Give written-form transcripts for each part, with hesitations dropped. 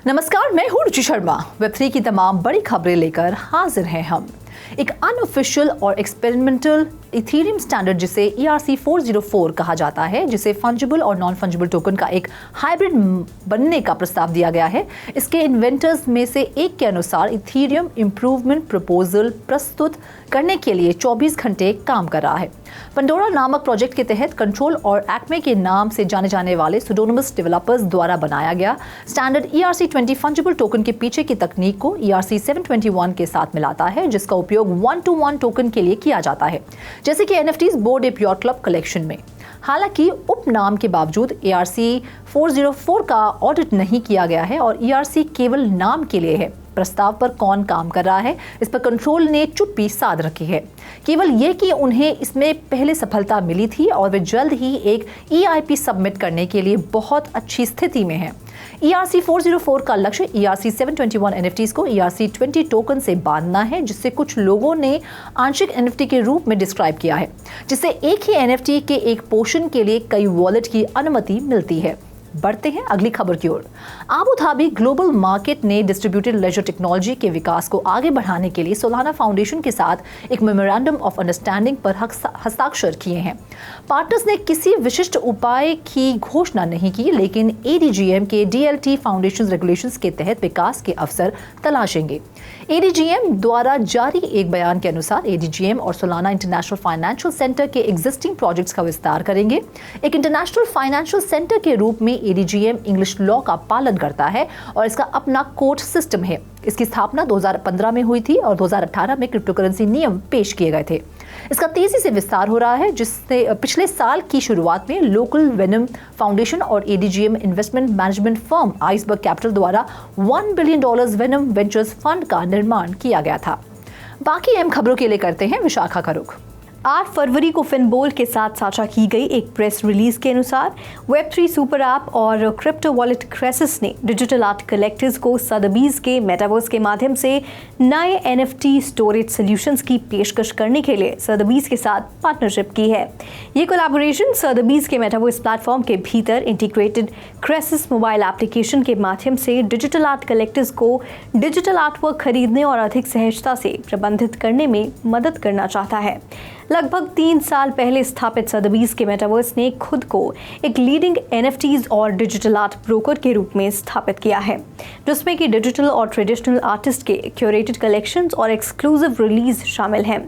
नमस्कार, मैं हूं रुचि शर्मा। वेब3 की तमाम बड़ी खबरें लेकर हाजिर हैं हम। एक अनऑफिशियल और एक्सपेरिमेंटल इथेरियम स्टैंडर्ड जिसे ERC 404 कहा जाता है, जिसे फंजिबल और नॉन फंजिबल टोकन का एक हाइब्रिड बनने का प्रस्ताव दिया गया है। इसके इन्वेंटर्स में से एक के अनुसार इथेरियम इंप्रूवमेंट प्रपोजल प्रस्तुत करने के लिए 24 घंटे काम कर रहा है। पंडोरा नामक प्रोजेक्ट के तहत कंट्रोल और एक्मे के नाम से जाने जाने वाले सुडोनिमस डेवलपर्स द्वारा बनाया गया स्टैंडर्ड ERC20 फंजिबल टोकन के पीछे की तकनीक को ERC 721 के साथ मिलाता है, जिसका उपयोग 1-to-1 टोकन के लिए किया जाता है, जैसे कि NFTs बोर्ड एप याcht क्लब कलेक्शन में। हालांकि उपनाम के बावजूद ERC 404 का ऑडिट नहीं किया गया है और ERC केवल नाम के लिए है। प्रस्ताव पर कौन काम कर रहा है, इस पर कंट्रोल ने चुप्पी साध रखी है। केवल ये कि उन्हें इसमें पहले सफलता मिली थी और वे जल्द ही एक EIP सबमिट करने के लिए बहुत अच्छी स्थिति में हैं। ERC 404 का लक्ष्य ERC 721 NFTs को ERC20 टोकन से बांधना है, जिससे कुछ लोगों ने आंशिक NFT के रूप में डिस्क्राइब किया है, जिससे एक ही NFT के एक पोर्शन के लिए कई वॉलेट की अनुमति मिलती है। बढ़ते हैं अगली खबर की ओर। आबू धाबी ग्लोबल मार्केट ने डिस्ट्रीब्यूटेड लेजर टेक्नोलॉजी के विकास को आगे बढ़ाने के लिए सोलाना फाउंडेशन के साथ एक मेमोरेंडम ऑफ अंडरस्टैंडिंग पर हस्ताक्षर किए हैं। पार्टनर्स ने किसी विशिष्ट उपाय की घोषणा नहीं की, लेकिन ADGM के DLT फाउंडेशन रेगुलेशंस के तहत विकास के अवसर तलाशेंगे। ADGM द्वारा जारी एक बयान के अनुसार ADGM और सोलाना इंटरनेशनल फाइनेंशियल सेंटर के एग्जिस्टिंग प्रोजेक्ट्स का विस्तार करेंगे। एक इंटरनेशनल फाइनेंशियल सेंटर के रूप में ADGM इंग्लिश लॉ का पालन करता है और इसका अपना कोर्ट सिस्टम है। इसकी स्थापना 2015 में हुई थी और 2018 में क्रिप्टोकरेंसी नियम पेश किए गए थे। इसका तेजी से विस्तार हो रहा है, जिससे पिछले साल की शुरुआत में लोकल वेनम फाउंडेशन और ADGM investment management firm iceberg capital द्वारा $1 बिलियन वेनम वेंचर्स फंड का निर्माण किया गया था। बाकी अहम खबरों के लिए करते हैं विशाखा का रुख। 8 फरवरी को फिनबोल के साथ साझा की गई एक प्रेस रिलीज के अनुसार वेब3 सुपर ऐप और क्रिप्टो वॉलेट क्रेसिस ने डिजिटल आर्ट कलेक्टर्स को सदबीज के मेटावर्स के माध्यम से नए NFT स्टोरेज सॉल्यूशंस की पेशकश करने के लिए सदबीज के साथ पार्टनरशिप की है। ये कोलैबोरेशन सदबीज के मेटावर्स प्लेटफॉर्म के भीतर इंटीग्रेटेड क्रेसिस मोबाइल एप्लीकेशन के माध्यम से डिजिटल आर्ट कलेक्टर्स को डिजिटल आर्ट वर्क खरीदने और अधिक सहजता से प्रबंधित करने में मदद करना चाहता है। लगभग 3 साल पहले स्थापित सदबीज के मेटावर्स ने खुद को एक लीडिंग NFTs और डिजिटल आर्ट ब्रोकर के रूप में स्थापित किया है, जिसमें कि डिजिटल और ट्रेडिशनल आर्टिस्ट के क्यूरेटेड कलेक्शंस और एक्सक्लूसिव रिलीज शामिल हैं।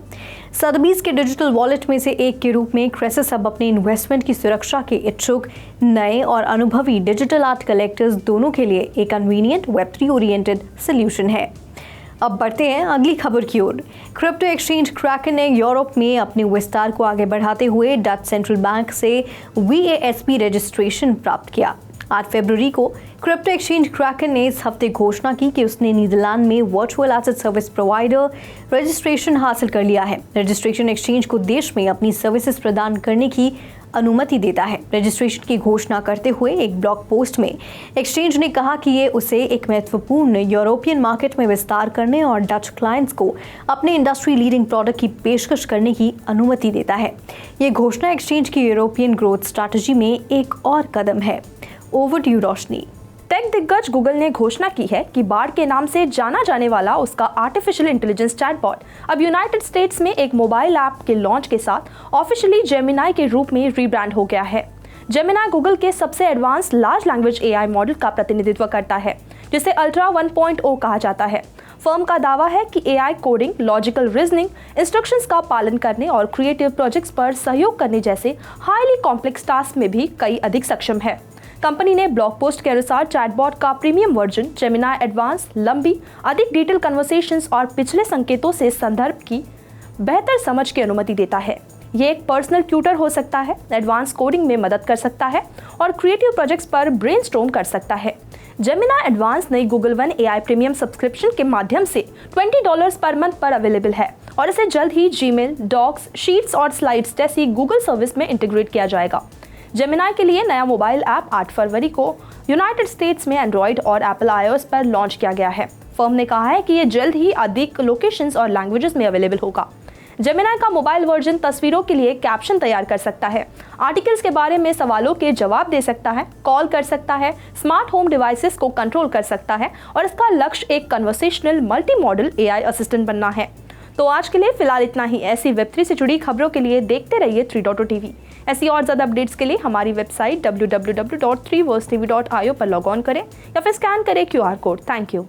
सदबीज के डिजिटल वॉलेट में से एक के रूप में क्रेसिस अब अपने इन्वेस्टमेंट की सुरक्षा के इच्छुक नए और अनुभवी डिजिटल आर्ट कलेक्टर्स दोनों के लिए एक कन्वीनियंट Web3 ओरिएंटेड सोल्यूशन है। अब बढ़ते हैं अगली खबर की ओर। क्रिप्टो एक्सचेंज क्रैकन ने यूरोप में अपने विस्तार को आगे बढ़ाते हुए डच सेंट्रल बैंक से VASP रजिस्ट्रेशन प्राप्त किया। 8 फरवरी को क्रिप्टो एक्सचेंज क्रैकन ने इस हफ्ते घोषणा की कि उसने नीदरलैंड में virtual asset service provider registration हासिल कर लिया है। रजिस्ट्रेशन एक्सचेंज को देश में अपनी सर्विसेज प्रदान करने की अनुमति देता है। रजिस्ट्रेशन की घोषणा करते हुए एक ब्लॉग पोस्ट में एक्सचेंज ने कहा कि ये उसे एक महत्वपूर्ण यूरोपियन मार्केट में विस्तार करने और डच क्लाइंट्स को अपने इंडस्ट्री लीडिंग प्रोडक्ट की पेशकश करने की अनुमति देता है। ये घोषणा एक्सचेंज की यूरोपियन ग्रोथ स्ट्रैटेजी में एक और कदम है। Over to you Roshni. Tech दिग्गज गूगल ने घोषणा की है कि बार्ड के नाम से जाना जाने वाला उसका आर्टिफिशियल इंटेलिजेंस चैटबॉट अब यूनाइटेड स्टेट्स में एक मोबाइल ऐप के लॉन्च के साथ ऑफिशियली जेमिनाई के रूप में रीब्रांड हो गया है। जेमिनाई गूगल के सबसे advance large language AI model का प्रतिनिधित्व करता है, जिसे अल्ट्रा 1.0 कहा जाता है। फर्म का दावा है कि AI coding, logical reasoning, instructions का पालन करने और क्रिएटिव प्रोजेक्ट्स पर सहयोग करने जैसे हाईली कॉम्प्लेक्स टास्क में भी कई अधिक सक्षम है। कंपनी ने ब्लॉग पोस्ट के अनुसार चैटबॉट का प्रीमियम वर्जन जेमिनाई एडवांस लंबी, अधिक डिटेल कन्वर्सेशंस और पिछले संकेतों से संदर्भ की बेहतर समझ की अनुमति देता है। ये एक पर्सनल ट्यूटर हो सकता है, एडवांस कोडिंग में मदद कर सकता है और क्रिएटिव प्रोजेक्ट्स पर ब्रेनस्टॉर्म कर सकता है। जेमिनाई एडवांस नई Google one AI premium subscription के माध्यम से $20 पर मंथ पर अवेलेबल है और इसे जल्द ही जीमेल, डॉक्स, शीट्स और स्लाइड्स जैसी गूगल सर्विस में इंटीग्रेट किया जाएगा। जेमिनाई के लिए नया मोबाइल ऐप 8 फरवरी को यूनाइटेड स्टेट्स में एंड्रॉइड और एप्पल iOS पर लॉन्च किया गया है। फर्म ने कहा है कि ये जल्द ही अधिक लोकेशंस और लैंग्वेजेस में अवेलेबल होगा। जेमिनाई का मोबाइल वर्जन तस्वीरों के लिए कैप्शन तैयार कर सकता है, आर्टिकल्स के बारे में सवालों के जवाब दे सकता है, कॉल कर सकता है, स्मार्ट होम डिवाइसेस को कंट्रोल कर सकता है और इसका लक्ष्य एक conversational multi modal AI assistant बनना है। तो आज के लिए फिलहाल इतना ही। ऐसी Web3 से जुड़ी खबरों के लिए देखते रहिए 3.0 TV। ऐसी और ज़्यादा अपडेट्स के लिए हमारी वेबसाइट www.3versetv.io पर लॉग ऑन करें या फिर स्कैन करें QR कोड। Thank you.